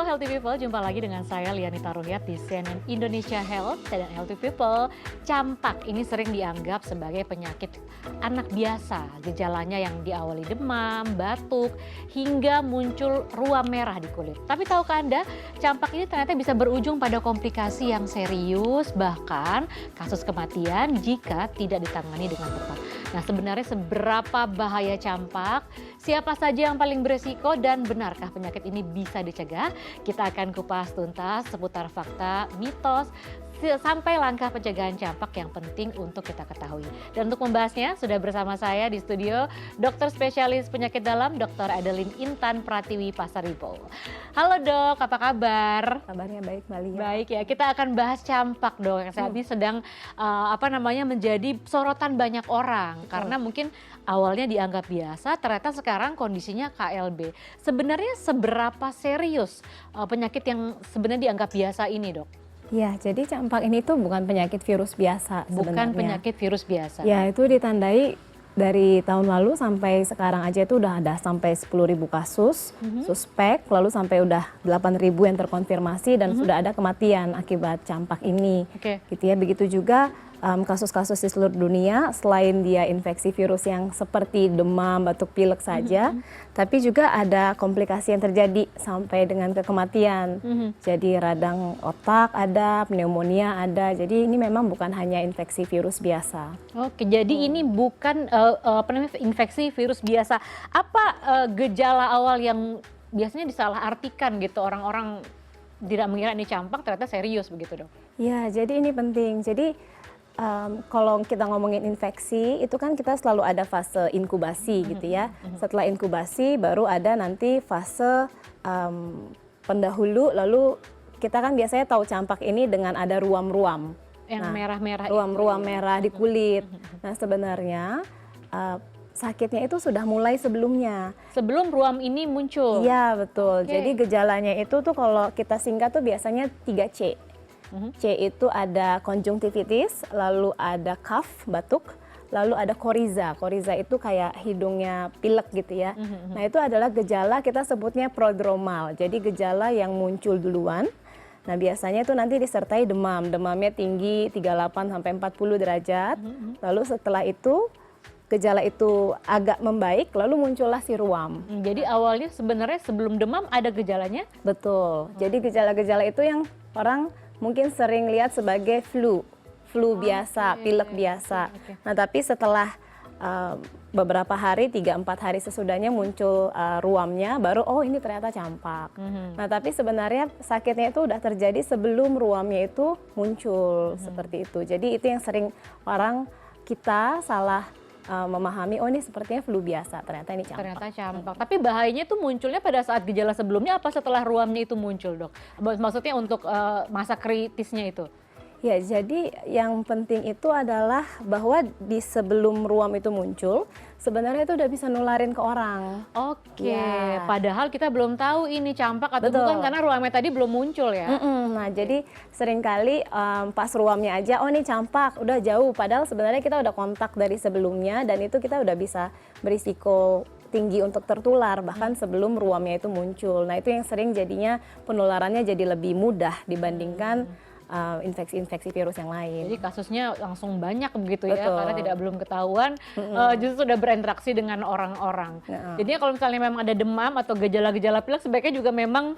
Halo Healthy People, jumpa lagi dengan saya Lianita Ruhyat di CNN Indonesia Health dan Healthy People. Campak ini sering dianggap sebagai penyakit anak biasa. Gejalanya yang diawali demam, batuk, hingga muncul ruam merah di kulit. Tapi tahukah Anda, campak ini ternyata bisa berujung pada komplikasi yang serius, bahkan kasus kematian jika tidak ditangani dengan tepat. Nah, sebenarnya seberapa bahaya campak, siapa saja yang paling beresiko, dan benarkah penyakit ini bisa dicegah? Kita akan kupas tuntas seputar fakta, mitos, sampai langkah pencegahan campak yang penting untuk kita ketahui. Dan untuk membahasnya sudah bersama saya di studio dokter spesialis penyakit dalam Dr. Adeline Intan Pratiwi Pasaribo. Halo dok, apa kabar? Kabarnya baik, Mbak Lia. Baik ya, kita akan bahas campak dok yang saat ini sedang menjadi sorotan banyak orang karena mungkin awalnya dianggap biasa, ternyata sekarang kondisinya KLB. Sebenarnya seberapa serius penyakit yang sebenarnya dianggap biasa ini dok? Ya, jadi campak ini tuh bukan penyakit virus biasa sebenarnya. Bukan penyakit virus biasa. Ya, itu ditandai dari tahun lalu sampai sekarang aja itu udah ada sampai 10.000 kasus suspek, lalu sampai udah 8.000 yang terkonfirmasi dan sudah ada kematian akibat campak ini. Gitu ya, begitu juga kasus-kasus di seluruh dunia selain dia infeksi virus yang seperti demam, batuk pilek saja, tapi juga ada komplikasi yang terjadi sampai dengan kematian. Jadi radang otak ada, pneumonia ada. Jadi ini memang bukan hanya infeksi virus biasa. Oke, jadi ini bukan infeksi virus biasa. Apa gejala awal yang biasanya disalahartikan gitu, orang-orang tidak mengira ini campak ternyata serius begitu dok? Ya, jadi ini penting. Jadi kalau kita ngomongin infeksi itu kan kita selalu ada fase inkubasi gitu ya. Setelah inkubasi baru ada nanti fase pendahulu, lalu kita kan biasanya tahu campak ini dengan ada ruam-ruam. Yang merah-merah. Ruam-ruam merah di kulit. Nah sebenarnya sakitnya itu sudah mulai sebelumnya. Sebelum ruam ini muncul? Iya betul. Jadi gejalanya itu tuh kalau kita singkat tuh biasanya 3C. C itu ada konjungtivitis, lalu ada cough, batuk, lalu ada koriza. Koriza itu kayak hidungnya pilek gitu ya. Nah itu adalah gejala kita sebutnya prodromal. Jadi gejala yang muncul duluan. Nah biasanya itu nanti disertai demam. Demamnya tinggi 38 sampai 40 derajat. Lalu setelah itu gejala itu agak membaik, lalu muncullah si ruam. Jadi awalnya sebenarnya sebelum demam ada gejalanya? Betul. Jadi gejala-gejala itu yang orang mungkin sering lihat sebagai flu biasa, pilek biasa. Nah tapi setelah beberapa hari, 3-4 hari sesudahnya muncul ruamnya, baru oh ini ternyata campak. Nah tapi sebenarnya sakitnya itu udah terjadi sebelum ruamnya itu muncul, seperti itu. Jadi itu yang sering orang kita salah memahami, oh ini sepertinya flu biasa, ternyata ini campak. Ternyata campak. Tapi bahayanya itu munculnya pada saat gejala sebelumnya apa setelah ruamnya itu muncul dok? Maksudnya untuk masa kritisnya itu? Ya, jadi yang penting itu adalah bahwa di sebelum ruam itu muncul, sebenarnya itu udah bisa nularin ke orang. Oke, padahal kita belum tahu ini campak atau bukan karena ruamnya tadi belum muncul ya? Nah, jadi seringkali pas ruamnya aja, oh ini campak, udah jauh. Padahal sebenarnya kita udah kontak dari sebelumnya dan itu kita udah bisa berisiko tinggi untuk tertular bahkan sebelum ruamnya itu muncul. Nah, itu yang sering jadinya penularannya jadi lebih mudah dibandingkan infeksi-infeksi virus yang lain. Jadi kasusnya langsung banyak begitu ya, karena belum ketahuan, justru sudah berinteraksi dengan orang-orang. Jadinya kalau misalnya memang ada demam atau gejala-gejala pilek, sebaiknya juga memang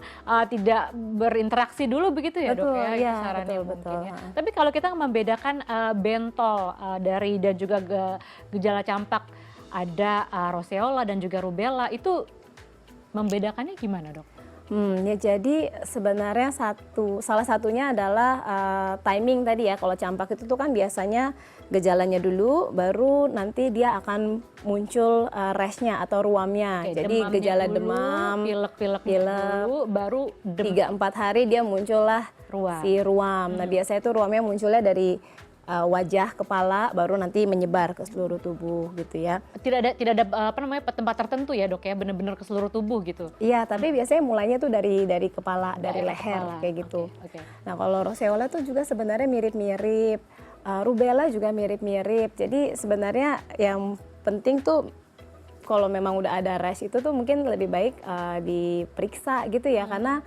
tidak berinteraksi dulu begitu ya dok ya, itu sarannya mungkin ya. Tapi kalau kita membedakan bentol dari dan juga gejala campak, ada roseola dan juga rubella, itu membedakannya gimana dok? Ya jadi sebenarnya salah satunya adalah timing tadi ya. Kalau campak itu tuh kan biasanya gejalanya dulu, baru nanti dia akan muncul rashnya atau ruamnya. Jadi gejala dulu, demam, pilek dulu, baru 3-4 hari dia muncullah si ruam. Nah biasanya itu ruamnya munculnya dari wajah, kepala, baru nanti menyebar ke seluruh tubuh gitu ya. Tidak ada tempat tertentu ya dok ya, benar-benar ke seluruh tubuh gitu? Iya, tapi biasanya mulainya tuh dari kepala, dari leher kayak gitu. Nah kalau roseola tuh juga sebenarnya mirip-mirip, rubella juga mirip-mirip. Jadi sebenarnya yang penting tuh kalau memang udah ada rash itu tuh mungkin lebih baik diperiksa gitu ya, karena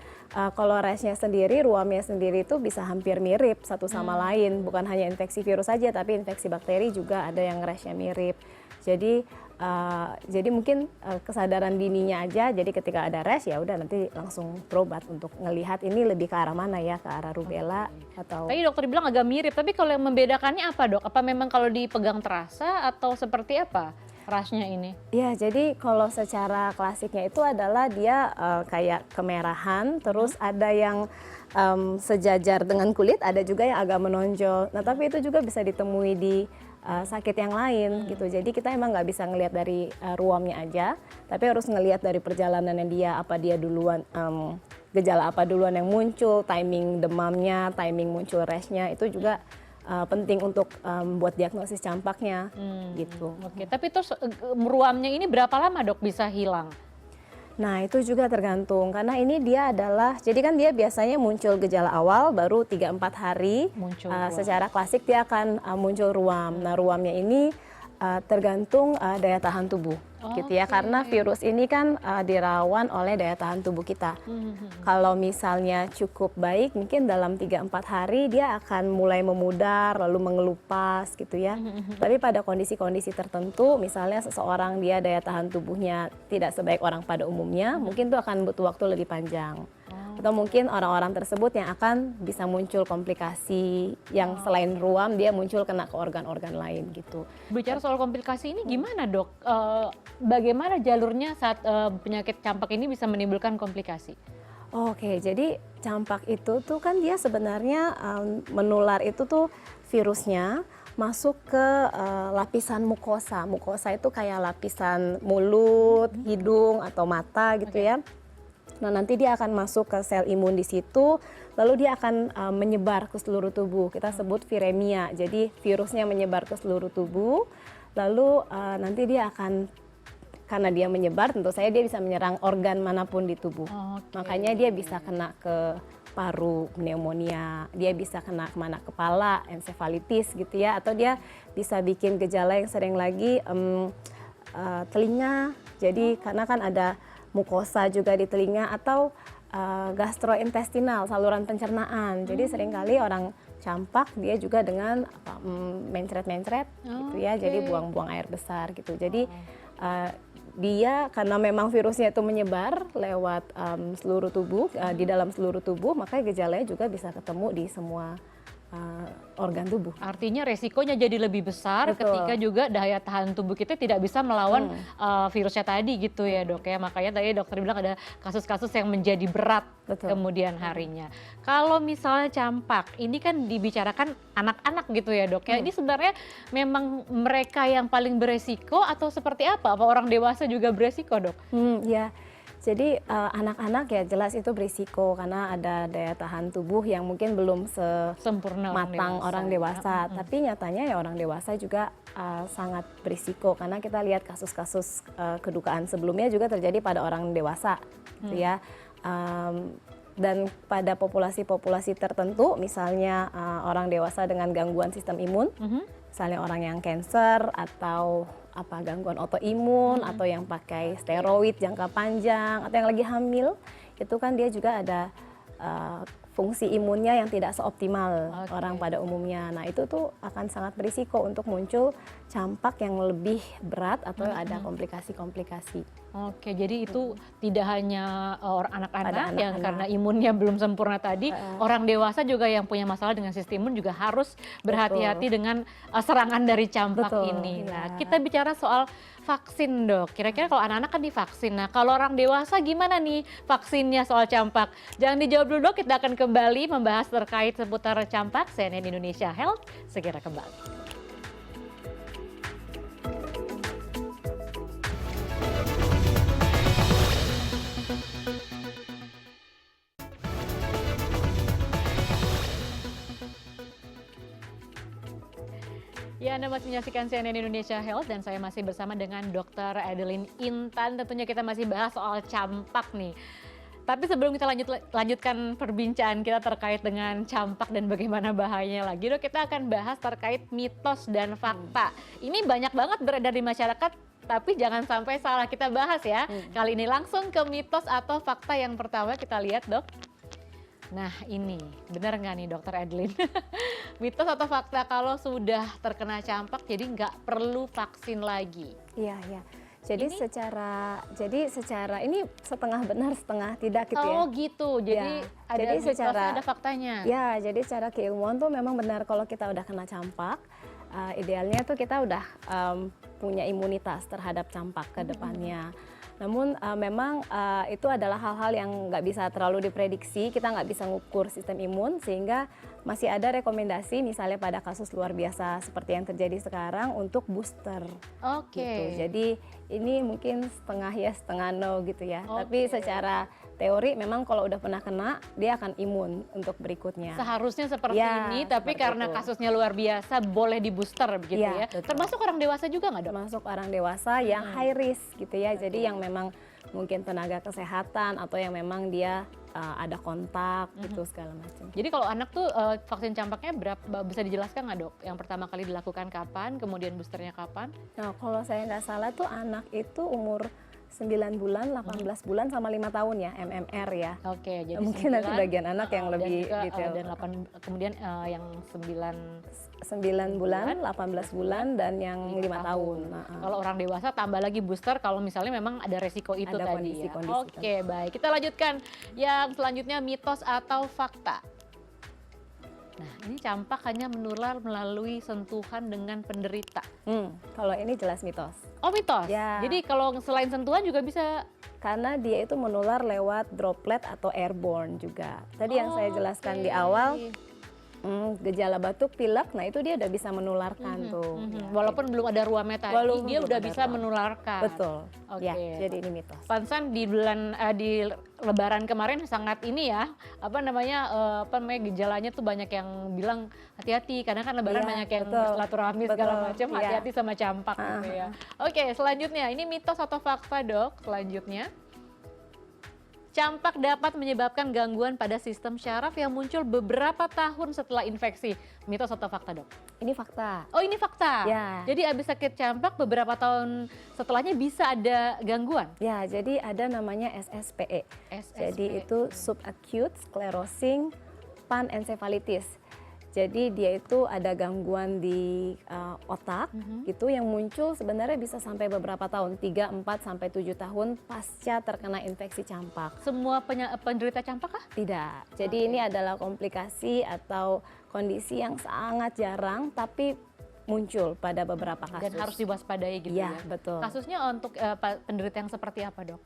kalau rashnya sendiri, ruamnya sendiri itu bisa hampir mirip satu sama lain, bukan hanya infeksi virus saja tapi infeksi bakteri juga ada yang rashnya mirip. Jadi mungkin kesadaran dininya aja, jadi ketika ada rash ya udah nanti langsung berobat untuk ngelihat ini lebih ke arah mana ya, ke arah rubella atau... Tadi dokter bilang agak mirip, tapi kalau yang membedakannya apa dok? Apa memang kalau dipegang terasa atau seperti apa rashnya ini? Ya, jadi kalau secara klasiknya itu adalah dia kayak kemerahan, terus ada yang sejajar dengan kulit, ada juga yang agak menonjol. Nah tapi itu juga bisa ditemui di sakit yang lain gitu. Jadi kita emang nggak bisa ngelihat dari ruamnya aja, tapi harus ngelihat dari perjalanannya dia, apa dia duluan gejala apa duluan yang muncul, timing demamnya, timing muncul rashnya itu juga penting untuk buat diagnosis campaknya gitu. Oke, tapi terus ruamnya ini berapa lama dok bisa hilang? Nah itu juga tergantung, karena ini dia adalah, jadi kan dia biasanya muncul gejala awal baru 3-4 hari, Muncul ruam. secara klasik dia akan muncul ruam. Nah ruamnya ini tergantung daya tahan tubuh gitu ya, karena virus ini kan dirawan oleh daya tahan tubuh kita. Kalau misalnya cukup baik, mungkin dalam 3-4 hari dia akan mulai memudar lalu mengelupas gitu ya. Tapi pada kondisi-kondisi tertentu, misalnya seseorang dia daya tahan tubuhnya tidak sebaik orang pada umumnya, mungkin itu akan butuh waktu lebih panjang. Atau mungkin orang-orang tersebut yang akan bisa muncul komplikasi yang selain ruam, dia muncul kena ke organ-organ lain gitu. Bicara soal komplikasi ini gimana dok? Bagaimana jalurnya saat penyakit campak ini bisa menimbulkan komplikasi? Oke, jadi campak itu tuh kan dia sebenarnya menular itu tuh virusnya masuk ke lapisan mukosa. Mukosa itu kayak lapisan mulut, hidung atau mata gitu ya. Nah nanti dia akan masuk ke sel imun di situ, lalu dia akan menyebar ke seluruh tubuh. Kita sebut viremia. Jadi virusnya menyebar ke seluruh tubuh, lalu nanti dia akan, karena dia menyebar tentu saja dia bisa menyerang organ manapun di tubuh. Makanya dia bisa kena ke paru, pneumonia, dia bisa kena kemana, kepala, ensefalitis gitu ya, atau dia bisa bikin gejala yang sering lagi telinga. Jadi karena kan ada mukosa juga di telinga, atau gastrointestinal, saluran pencernaan. Jadi seringkali orang campak dia juga dengan mencret-mencret gitu ya, jadi buang-buang air besar gitu. Jadi dia karena memang virusnya itu menyebar lewat seluruh tubuh, di dalam seluruh tubuh, maka gejalanya juga bisa ketemu di semua organ tubuh. Artinya resikonya jadi lebih besar. Betul. Ketika juga daya tahan tubuh kita tidak bisa melawan virusnya tadi gitu ya dok ya. Makanya tadi dokter bilang ada kasus-kasus yang menjadi berat. Betul. Kemudian harinya. Kalau misalnya campak, ini kan dibicarakan anak-anak gitu ya dok ya. Ini sebenarnya memang mereka yang paling beresiko atau seperti apa? Apa orang dewasa juga beresiko dok? Ya. Jadi anak-anak ya jelas itu berisiko karena ada daya tahan tubuh yang mungkin belum Sempurna sematang orang dewasa. Tapi nyatanya ya orang dewasa juga sangat berisiko, karena kita lihat kasus-kasus kedukaan sebelumnya juga terjadi pada orang dewasa gitu ya. Dan pada populasi-populasi tertentu, misalnya orang dewasa dengan gangguan sistem imun, misalnya orang yang cancer atau gangguan autoimun, atau yang pakai steroid jangka panjang, atau yang lagi hamil, itu kan dia juga ada fungsi imunnya yang tidak seoptimal orang pada umumnya. Nah itu tuh akan sangat berisiko untuk muncul campak yang lebih berat atau ada komplikasi-komplikasi. Oke, jadi itu tidak hanya anak-anak yang anak-anak. karena imunnya belum sempurna tadi, orang dewasa juga yang punya masalah dengan sistem imun juga harus berhati-hati dengan serangan dari campak ini. Nah, kita bicara soal vaksin dok, kira-kira kalau anak-anak kan divaksin, nah kalau orang dewasa gimana nih vaksinnya soal campak? Jangan dijawab dulu dok, kita akan kembali membahas terkait seputar campak. CNN Indonesia Health segera kembali. Ya, Anda masih menyaksikan CNN Indonesia Health dan saya masih bersama dengan Dr. Adeline Intan. Tentunya kita masih bahas soal campak nih. Tapi sebelum kita lanjutkan perbincangan kita terkait dengan campak dan bagaimana bahayanya lagi, dok, kita akan bahas terkait mitos dan fakta. Ini banyak banget beredar di masyarakat Tapi jangan sampai salah, kita bahas ya. Kali ini langsung ke mitos atau fakta yang pertama kita lihat, Dok. Nah ini, benar nggak nih Dokter Adeline? Mitos atau fakta kalau sudah terkena campak jadi nggak perlu vaksin lagi? Iya, iya. Jadi secara ini setengah benar setengah tidak gitu ya. Oh gitu, jadi Ya, ada jadi mitosnya, ada faktanya. Ya, jadi secara keilmuan tuh memang benar kalau kita udah kena campak, idealnya tuh kita udah punya imunitas terhadap campak ke depannya. Namun memang itu adalah hal-hal yang nggak bisa terlalu diprediksi, kita nggak bisa ngukur sistem imun, sehingga masih ada rekomendasi misalnya pada kasus luar biasa seperti yang terjadi sekarang untuk booster. Oke. Gitu. Jadi ini mungkin setengah yes setengah no gitu ya. Oke. Tapi secara teori memang kalau udah pernah kena dia akan imun untuk berikutnya. Seharusnya seperti Ya, ini, tapi seperti karena itu. kasusnya luar biasa boleh di booster begitu Ya, ya. betul. Termasuk orang dewasa juga nggak, Dok? Termasuk orang dewasa yang high risk gitu ya. Jadi yang memang mungkin tenaga kesehatan atau yang memang dia ada kontak gitu segala macam. Jadi kalau anak tuh vaksin campaknya berapa, bisa dijelaskan nggak, Dok? Yang pertama kali dilakukan kapan, kemudian boosternya kapan? Nah, kalau saya nggak salah tuh anak itu umur 9 bulan, 18 bulan sama 5 tahun ya, MMR ya. Oke, jadi Mungkin nanti 9, bagian anak yang dan lebih juga, detail. dan 8, kemudian yang 9 9 bulan, 18 bulan, dan yang 5 tahun. Nah, Kalau orang dewasa tambah lagi booster kalau misalnya memang ada resiko itu Ada tadi ya. kondisi-kondisi Oke, baik. Kita lanjutkan yang selanjutnya, mitos atau fakta. Nah, ini campak hanya menular melalui sentuhan dengan penderita. Kalau ini jelas mitos. Oh, mitos? Ya. Jadi kalau selain sentuhan juga bisa. Karena dia itu menular lewat droplet atau airborne juga. Tadi yang saya jelaskan di awal, gejala batuk, pilek, nah itu dia udah bisa menularkan tuh. Ya. Walaupun belum ada ruamnya tadi, Walaupun dia belum udah ada bisa ruam. menularkan. Betul. Oke. Ya, jadi ini mitos. Pantesan di bulan di Lebaran kemarin sangat ini ya, gejalanya tuh banyak yang bilang hati-hati karena kan Lebaran Iya, banyak yang betul. silaturahmi segala Betul, macam, iya. hati-hati sama campak gitu ya. Oke, selanjutnya ini mitos atau fakta, Dok? Selanjutnya, campak dapat menyebabkan gangguan pada sistem syaraf yang muncul beberapa tahun setelah infeksi. Mitos atau fakta, Dok? Ini fakta. Oh, ini fakta. Ya. Jadi abis sakit campak beberapa tahun setelahnya bisa ada gangguan. Ya, jadi ada namanya SSPE. SSPE. Jadi itu subacute sclerosing panencephalitis. Jadi dia itu ada gangguan di otak gitu yang muncul sebenarnya bisa sampai beberapa tahun, 3, 4 sampai 7 tahun pasca terkena infeksi campak. Semua penderita campak kah? Tidak. Jadi ini adalah komplikasi atau kondisi yang sangat jarang tapi muncul pada beberapa kasus. Dan harus diwaspadai gitu Iya, ya. betul. Kasusnya untuk penderita yang seperti apa, Dok?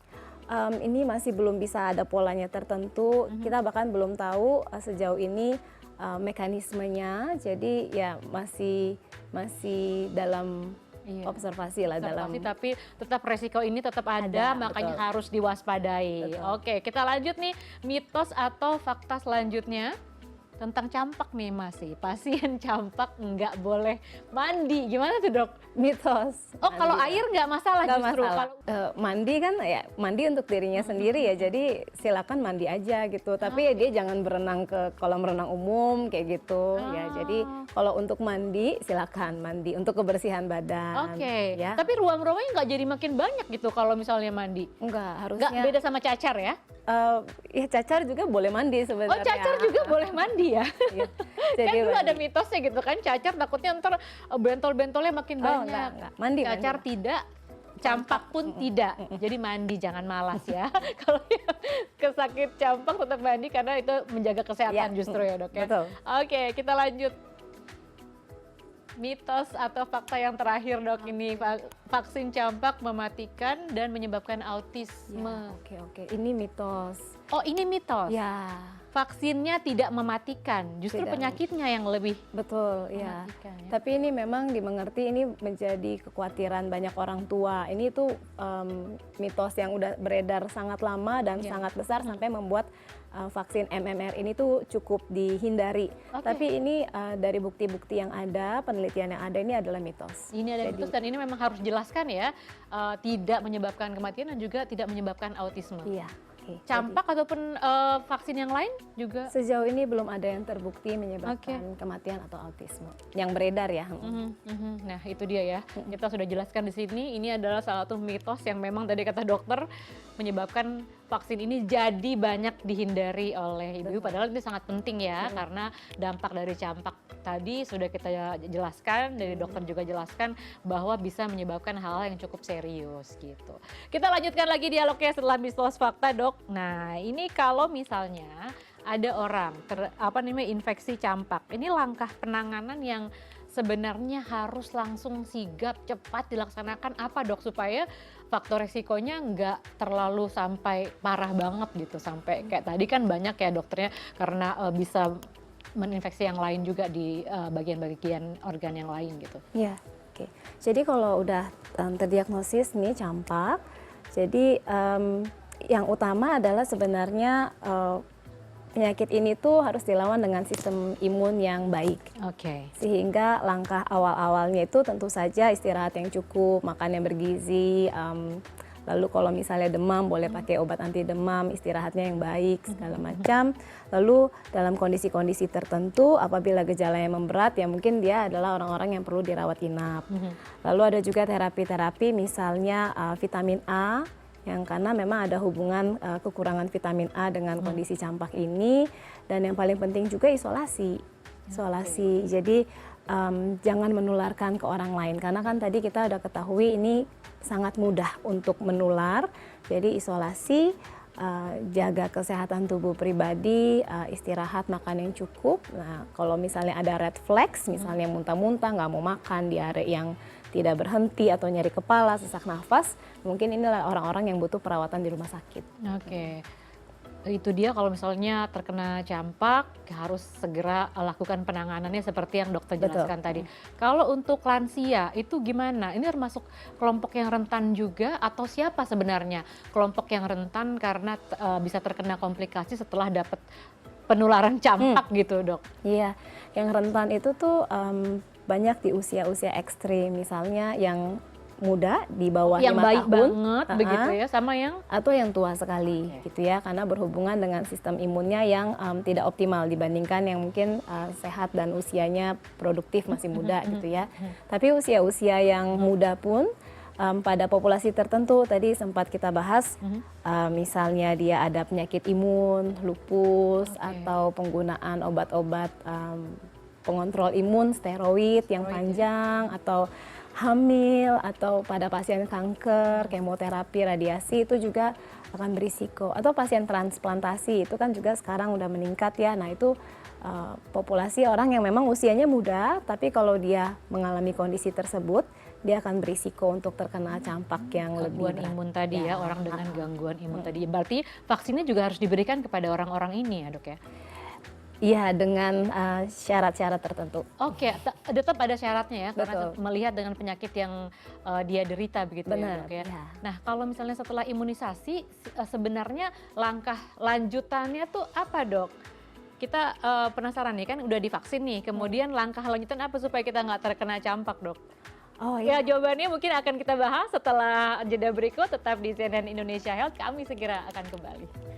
Ini masih belum bisa ada polanya tertentu. Kita bahkan belum tahu sejauh ini mekanismenya. Jadi ya masih dalam observasi lah dalam. Tapi tetap resiko ini tetap ada, makanya betul. harus diwaspadai. Betul. Oke, kita lanjut nih, mitos atau fakta selanjutnya tentang campak nih masih. Pasien campak nggak boleh mandi. Gimana tuh, Dok? Mitos. Oh, kalau Mandi. air nggak masalah Nggak justru. masalah. Kalau Mandi kan ya mandi untuk dirinya sendiri ya, jadi silakan mandi aja gitu. Tapi ya dia jangan berenang ke kolam renang umum kayak gitu ya. Jadi kalau untuk mandi silakan mandi untuk kebersihan badan. Oke, Ya. tapi ruam-ruamnya nggak jadi makin banyak gitu kalau misalnya mandi. Enggak, Nggak harusnya beda sama cacar ya? ya cacar juga boleh mandi Oh, sebenarnya. cacar juga boleh mandi ya? Iya. Kan dulu mandi. ada mitosnya gitu kan, cacar takutnya ntar bentol-bentolnya makin Oh, banyak. enggak. Mandi, Cacar mandi. tidak, campak pun tidak. Jadi mandi, jangan malas ya. Kalau yang kesakit campak tetap mandi karena itu menjaga kesehatan Ya, justru ya, Dok ya. betul. Oke, kita lanjut. Mitos atau fakta yang terakhir, Dok, ini vaksin campak mematikan dan menyebabkan autisme. Ya, oke. Ini mitos. Oh, ini mitos. Ya, Vaksinnya tidak mematikan, justru Tidak. penyakitnya yang lebih betul ya. mematikan ya. Tapi ini memang dimengerti ini menjadi kekhawatiran banyak orang tua. Ini tuh mitos yang udah beredar sangat lama dan Ya. sangat besar sampai membuat vaksin MMR ini tuh cukup dihindari. Oke. Tapi ini dari bukti-bukti yang ada, penelitian yang ada ini adalah mitos. Ini ada Jadi- mitos dan ini memang harus dijelaskan ya, tidak menyebabkan kematian dan juga tidak menyebabkan autisme. Iya. Oke, campak ataupun vaksin yang lain juga? sejauh ini belum ada yang terbukti menyebabkan kematian atau autisme yang beredar ya. Nah itu dia ya, kita sudah jelaskan di sini. Ini adalah salah satu mitos yang memang tadi kata dokter menyebabkan vaksin ini jadi banyak dihindari oleh ibu-ibu. Padahal ini sangat penting ya, karena dampak dari campak tadi sudah kita jelaskan, dari dokter juga jelaskan bahwa bisa menyebabkan hal yang cukup serius gitu. Kita lanjutkan lagi dialognya setelah Mitos Fakta, Dok. Nah, ini kalau misalnya ada orang infeksi campak, ini langkah penanganan yang sebenarnya harus langsung sigap cepat dilaksanakan apa, Dok, supaya faktor resikonya nggak terlalu sampai parah banget gitu, sampai kayak tadi kan banyak ya dokternya karena bisa menginfeksi yang lain juga di bagian-bagian organ yang lain gitu. Iya, oke. Jadi kalau udah terdiagnosis nih campak, jadi yang utama adalah sebenarnya penyakit ini tuh harus dilawan dengan sistem imun yang baik. Oke. Sehingga langkah awal-awalnya itu tentu saja istirahat yang cukup, makan yang bergizi, lalu kalau misalnya demam boleh pakai obat anti demam, istirahatnya yang baik segala macam. Lalu dalam kondisi-kondisi tertentu apabila gejalanya memberat ya mungkin dia adalah orang-orang yang perlu dirawat inap. Lalu ada juga terapi-terapi misalnya vitamin A, yang karena memang ada hubungan kekurangan vitamin A dengan kondisi campak ini, dan yang paling penting juga isolasi. Jadi jangan menularkan ke orang lain karena kan tadi kita udah ketahui ini sangat mudah untuk menular. Jadi isolasi, jaga kesehatan tubuh pribadi, istirahat, makan yang cukup. Nah, kalau misalnya ada red flags, misalnya muntah-muntah, nggak mau makan, diare yang tidak berhenti atau nyeri kepala, sesak nafas, mungkin inilah orang-orang yang butuh perawatan di rumah sakit. Oke. Itu dia kalau misalnya terkena campak harus segera lakukan penanganannya seperti yang dokter jelaskan tadi. Kalau untuk lansia itu gimana? Ini termasuk kelompok yang rentan juga atau siapa sebenarnya kelompok yang rentan karena bisa terkena komplikasi setelah dapat penularan campak gitu, Dok? Iya, yang rentan itu tuh banyak di usia-usia ekstrim, misalnya yang muda di bawah 5 tahun. Yang baik banget begitu ya, sama yang? Atau yang tua sekali gitu ya, karena berhubungan dengan sistem imunnya yang tidak optimal dibandingkan yang mungkin sehat dan usianya produktif masih muda gitu ya. Tapi usia-usia yang muda pun pada populasi tertentu tadi sempat kita bahas, misalnya dia ada penyakit imun, lupus, atau penggunaan obat-obat pengontrol imun, steroid yang panjang, atau hamil, atau pada pasien kanker, kemoterapi, radiasi itu juga akan berisiko. Atau pasien transplantasi itu kan juga sekarang udah meningkat ya. Nah itu populasi orang yang memang usianya muda, tapi kalau dia mengalami kondisi tersebut, dia akan berisiko untuk terkena campak yang lebih berat. Gangguan imun tadi ya, orang dengan gangguan imun tadi. Berarti vaksinnya juga harus diberikan kepada orang-orang ini ya, Dok ya? Iya, dengan syarat-syarat tertentu. Oke, tetap ada syaratnya ya, karena Betul. melihat dengan penyakit yang dia derita begitu ya, Benar, Dok ya. ya. Nah, kalau misalnya setelah imunisasi, sebenarnya langkah lanjutannya tuh apa, Dok? Kita penasaran nih, kan udah divaksin nih, kemudian langkah lanjutan apa supaya kita nggak terkena campak, Dok? Oh Ya, iya. jawabannya mungkin akan kita bahas setelah jeda berikut. Tetap di CNN Indonesia Health, kami segera akan kembali.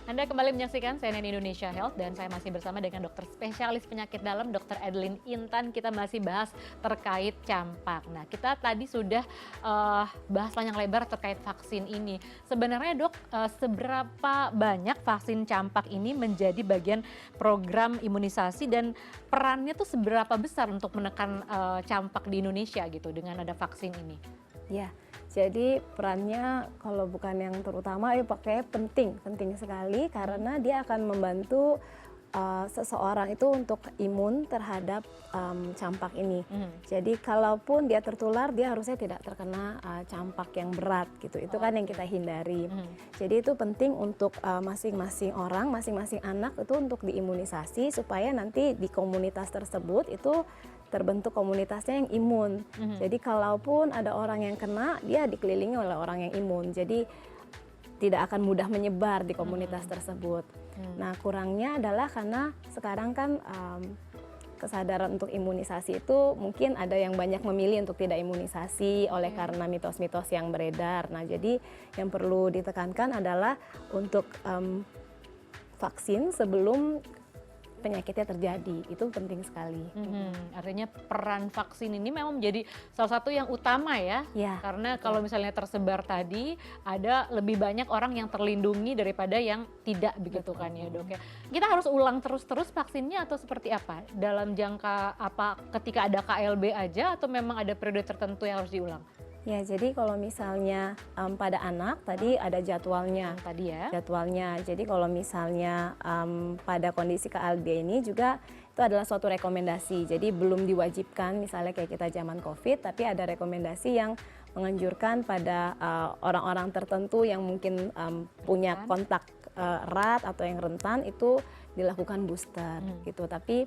Anda kembali menyaksikan CNN Indonesia Health dan saya masih bersama dengan dokter spesialis penyakit dalam, Dr. Adeline Intan. Kita masih bahas terkait campak. Nah, kita tadi sudah bahas panjang lebar terkait vaksin ini. Sebenarnya, Dok, seberapa banyak vaksin campak ini menjadi bagian program imunisasi dan perannya tuh seberapa besar untuk menekan campak di Indonesia gitu dengan ada vaksin ini? Ya, jadi perannya kalau bukan yang terutama ya pakai penting sekali karena dia akan membantu seseorang itu untuk imun terhadap campak ini. Jadi kalaupun dia tertular, dia harusnya tidak terkena campak yang berat gitu. Itu kan yang kita hindari. Jadi itu penting untuk masing-masing orang, masing-masing anak itu untuk diimunisasi supaya nanti di komunitas tersebut itu terbentuk komunitasnya yang imun. Jadi kalaupun ada orang yang kena, dia dikelilingi oleh orang yang imun. Jadi tidak akan mudah menyebar di komunitas tersebut. Nah, kurangnya adalah karena sekarang kan kesadaran untuk imunisasi itu mungkin ada yang banyak memilih untuk tidak imunisasi oleh karena mitos-mitos yang beredar. Nah, jadi yang perlu ditekankan adalah untuk vaksin sebelum penyakitnya terjadi, itu penting sekali. Artinya peran vaksin ini memang menjadi salah satu yang utama ya, Ya, karena kalau misalnya tersebar tadi ada lebih banyak orang yang terlindungi daripada yang tidak begitu kan ya dok ya. Kita harus ulang terus-terus vaksinnya atau seperti apa? Dalam jangka apa ketika ada KLB aja atau memang ada periode tertentu yang harus diulang? Ya, jadi kalau misalnya pada anak tadi ada jadwalnya. Tadi ya. Jadwalnya. Jadi kalau misalnya pada kondisi KLB ini juga itu adalah suatu rekomendasi. Jadi belum diwajibkan misalnya kayak kita zaman COVID, tapi ada rekomendasi yang menganjurkan pada orang-orang tertentu yang mungkin punya kontak erat atau yang rentan itu dilakukan booster gitu. Tapi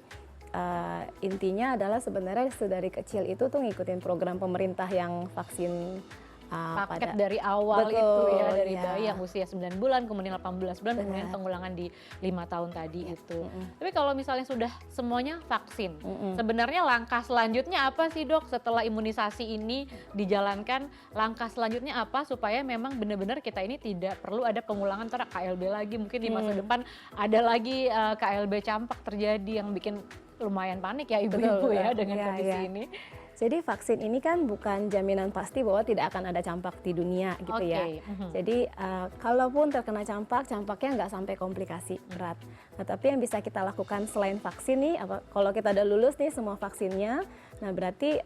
intinya adalah sebenarnya dari kecil itu tuh ngikutin program pemerintah yang vaksin Paket dari awal Betul, itu ya, dari ya. bayi yang usia 9 bulan, kemudian 18 bulan, kemudian Benar. pengulangan di 5 tahun tadi itu. Tapi kalau misalnya sudah semuanya vaksin, sebenarnya langkah selanjutnya apa sih dok setelah imunisasi ini dijalankan? Langkah selanjutnya apa supaya memang benar-benar kita ini tidak perlu ada pengulangan antara KLB lagi, mungkin di masa depan ada lagi KLB campak terjadi yang bikin lumayan panik ya ibu-ibu ya dengan kondisi ini. Jadi vaksin ini kan bukan jaminan pasti bahwa tidak akan ada campak di dunia gitu ya. Jadi kalaupun terkena campak, campaknya nggak sampai komplikasi berat. Nah, tapi yang bisa kita lakukan selain vaksin nih, kalau kita udah lulus nih semua vaksinnya, nah berarti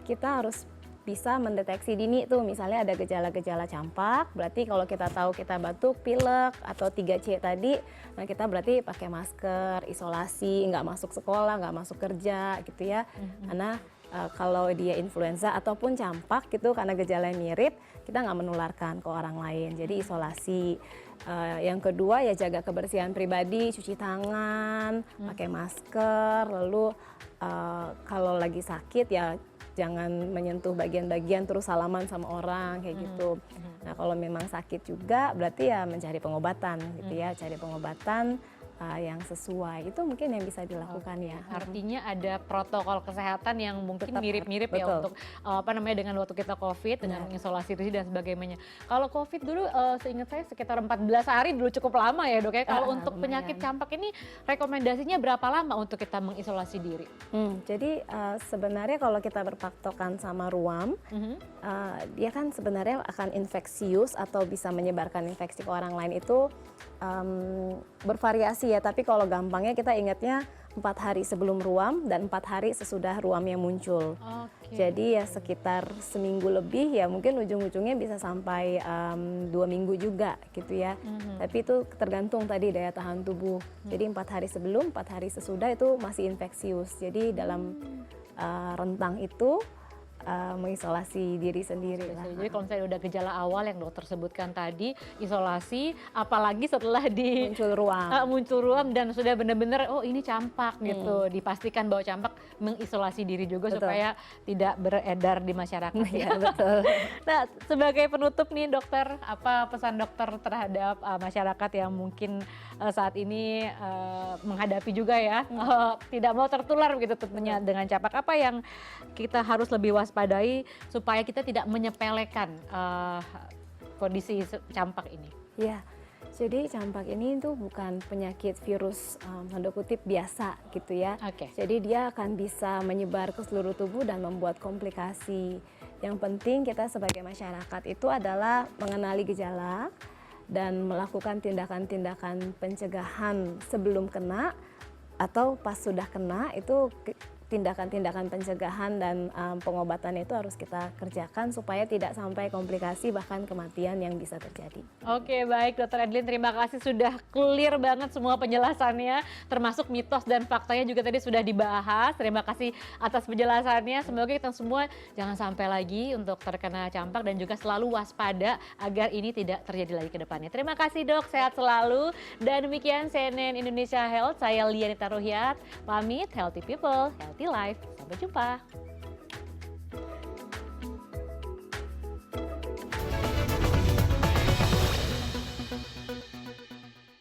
kita harus bisa mendeteksi dini tuh, misalnya ada gejala-gejala campak, berarti kalau kita tahu kita batuk, pilek, atau 3C tadi, nah kita berarti pakai masker, isolasi, nggak masuk sekolah, nggak masuk kerja gitu ya. Karena kalau dia influenza ataupun campak gitu karena gejala yang mirip, kita nggak menularkan ke orang lain, jadi isolasi. Yang kedua ya jaga kebersihan pribadi, cuci tangan, pakai masker, lalu kalau lagi sakit ya jangan menyentuh bagian-bagian terus salaman sama orang kayak gitu. Nah kalau memang sakit juga berarti ya mencari pengobatan gitu ya, cari pengobatan yang sesuai, itu mungkin yang bisa dilakukan ya. Artinya ada protokol kesehatan yang mungkin Tetap mirip-mirip ya betul. untuk dengan waktu kita COVID dengan isolasi diri dan sebagainya. Kalau COVID dulu seingat saya sekitar 14 hari dulu cukup lama ya dok ya. Kalau untuk lumayan. penyakit campak ini rekomendasinya berapa lama untuk kita mengisolasi diri? Jadi sebenarnya kalau kita berpatokan sama ruam, dia kan sebenarnya akan infeksius atau bisa menyebarkan infeksi ke orang lain itu bervariasi ya, tapi kalau gampangnya kita ingatnya 4 hari sebelum ruam dan 4 hari sesudah ruamnya muncul. Jadi ya sekitar seminggu lebih ya, mungkin ujung-ujungnya bisa sampai 2 minggu juga gitu ya. Tapi itu tergantung tadi daya tahan tubuh. Jadi 4 hari sebelum, 4 hari sesudah itu masih infeksius. Jadi dalam rentang itu mengisolasi diri sendiri lah. Jadi kalau misalnya udah gejala awal yang dokter sebutkan tadi, isolasi, apalagi setelah muncul ruam dan sudah benar-benar oh ini campak gitu, dipastikan bahwa campak, mengisolasi diri juga supaya tidak beredar di masyarakat ya. Betul. Nah sebagai penutup nih dokter, apa pesan dokter terhadap masyarakat yang mungkin saat ini menghadapi juga ya tidak mau tertular begitu tentunya dengan campak, apa yang kita harus lebih waspadai supaya kita tidak menyepelekan kondisi campak ini? Ya, jadi campak ini tuh bukan penyakit virus tanda kutip biasa gitu ya. Jadi dia akan bisa menyebar ke seluruh tubuh dan membuat komplikasi. Yang penting kita sebagai masyarakat itu adalah mengenali gejala dan melakukan tindakan-tindakan pencegahan sebelum kena atau pas sudah kena, itu tindakan-tindakan pencegahan dan pengobatan itu harus kita kerjakan supaya tidak sampai komplikasi bahkan kematian yang bisa terjadi. Oke, baik Dr. Adeline, terima kasih sudah clear banget semua penjelasannya, termasuk mitos dan faktanya juga tadi sudah dibahas. Terima kasih atas penjelasannya. Semoga kita semua jangan sampai lagi untuk terkena campak dan juga selalu waspada agar ini tidak terjadi lagi ke depannya. Terima kasih dok, sehat selalu. Dan demikian CNN Indonesia Health, saya Lianita Ruhyat, pamit, healthy people, healthy life. Sampai jumpa.